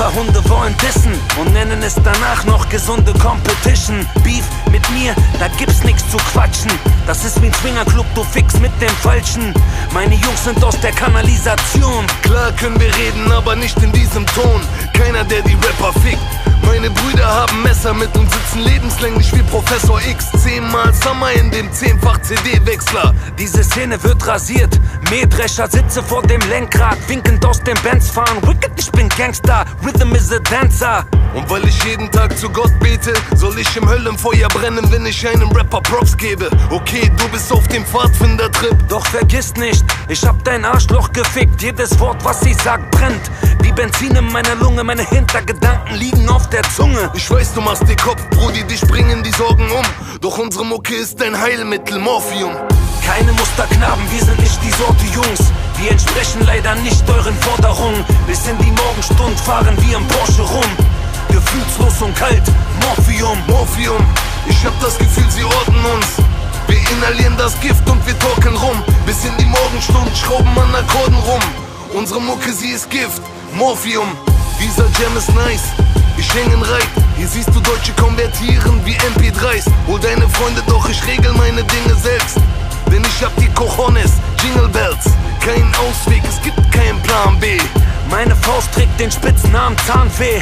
Rapperhunde wollen dissen und nennen es danach noch gesunde Competition. Beef mit mir, da gibt's nix zu quatschen. Das ist wie ein Swingerclub, du fix mit dem Falschen. Meine Jungs sind aus der Kanalisation. Klar können wir reden, aber nicht in diesem Ton. Keiner, der die Rapper fickt. Meine Brüder haben Messer mit und sitzen lebenslänglich wie Professor X. 10-mal Summer in dem 10-fach CD-Wechsler. Diese Szene wird rasiert. Mähdrescher sitze vor dem Lenkrad, winkend aus dem Benz fahren. Wicked, ich bin Gangster, Rhythm is a Dancer. Und weil ich jeden Tag zu Gott bete, soll ich im Höllenfeuer brennen, wenn ich einem Rapper Props gebe. Okay, du bist auf dem Pfadfinder-Trip. Doch vergiss nicht, ich hab dein Arschloch gefickt. Jedes Wort, was ich sag, brennt. Wie Benzin in meiner Lunge, meine Hintergedanken liegen auf der Zunge. Ich weiß, du machst dir Kopf, Brudi, dich bringen die Sorgen um. Doch unsere Mucke ist dein Heilmittel, Morphium. Keine Musterknaben, wir sind nicht die Sorte Jungs. Wir entsprechen leider nicht euren Forderungen. Bis in die Morgenstund fahren wir im Porsche rum. Gefühlslos und kalt, Morphium. Morphium, ich hab das Gefühl, sie orten uns. Wir inhalieren das Gift und wir talken rum. Bis in die Morgenstund schrauben an Akkorden rum. Unsere Mucke, sie ist Gift, Morphium. Dieser Jam ist nice, ich häng in Reit. Hier siehst du Deutsche konvertieren wie MP3s. Hol deine Freunde, doch ich regel meine Dinge selbst. Denn ich hab die Cojones, Jingle Bells. Kein Ausweg, es gibt keinen Plan B. Meine Faust trägt den Spitznamen Zahnweh.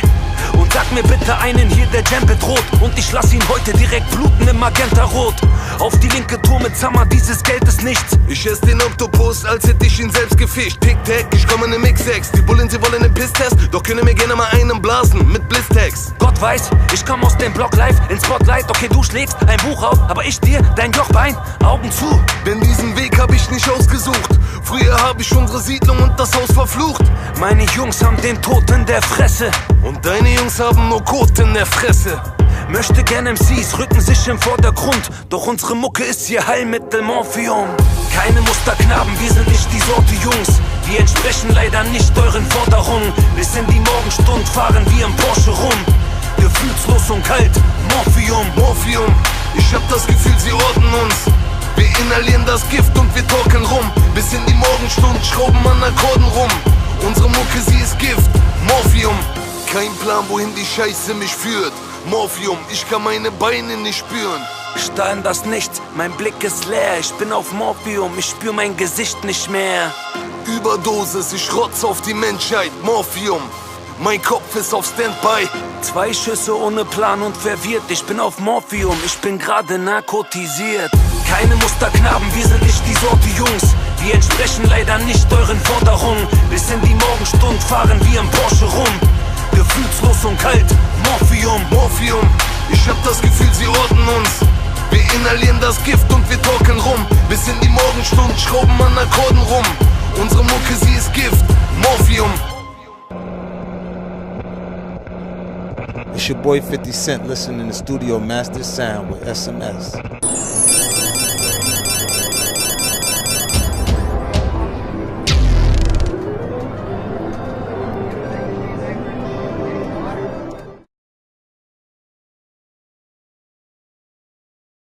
Und sag mir bitte einen hier, der Jam bedroht. Und ich lass ihn heute direkt bluten im Magenta-Rot. Auf die linke Tour mit Summer, dieses Geld ist nichts. Ich ess den Oktopus, als hätte ich ihn selbst gefischt. Tic-Tac, ich komme in den Mix-Ex. Die Bullen, sie wollen den Pisstest, doch können mir gerne mal einen blasen mit Bliss-Tags. Gott weiß, ich komm aus dem Block live ins Spotlight. Okay, du schlägst ein Buch auf, aber ich dir dein Jochbein, Augen zu. Denn diesen Weg hab ich nicht ausgesucht. Früher hab ich unsere Siedlung und das Haus verflucht. Meine Jungs haben den Tod in der Fresse. Und deine Jungs haben nur Kot in der Fresse. Möchte gern MCs rücken sich im Vordergrund. Doch unsere Mucke ist hier Heilmittel, Morphium. Keine Musterknaben, wir sind nicht die Sorte Jungs. Wir entsprechen leider nicht euren Forderungen. Bis in die Morgenstund fahren wir im Porsche rum. Gefühlslos und kalt, Morphium. Morphium, ich hab das Gefühl, sie orten uns. Wir inhalieren das Gift und wir talken rum. Bis in die Morgenstund schrauben an Akkorden rum. Unsere Mucke, sie ist Gift, Morphium. Kein Plan, wohin die Scheiße mich führt. Morphium, ich kann meine Beine nicht spüren. Starr in das Nichts, mein Blick ist leer. Ich bin auf Morphium, ich spür mein Gesicht nicht mehr. Überdosis, ich rotz auf die Menschheit, Morphium. Mein Kopf ist auf Standby. 2 Schüsse ohne Plan und verwirrt. Ich bin auf Morphium, ich bin gerade narkotisiert. Keine Musterknaben, wir sind nicht die Sorte Jungs. Wir entsprechen leider nicht euren Forderungen. Bis in die Morgenstund fahren wir im Porsche rum. Gefühlslos und kalt, Morphium. Morphium, ich hab das Gefühl, sie orten uns. Wir inhalieren das Gift und wir talken rum. Bis in die Morgenstund schrauben an Akkorden rum. Unsere Mucke, sie ist Gift, Morphium. It's your boy 50 Cent listening to Studio Master Sound with SMS.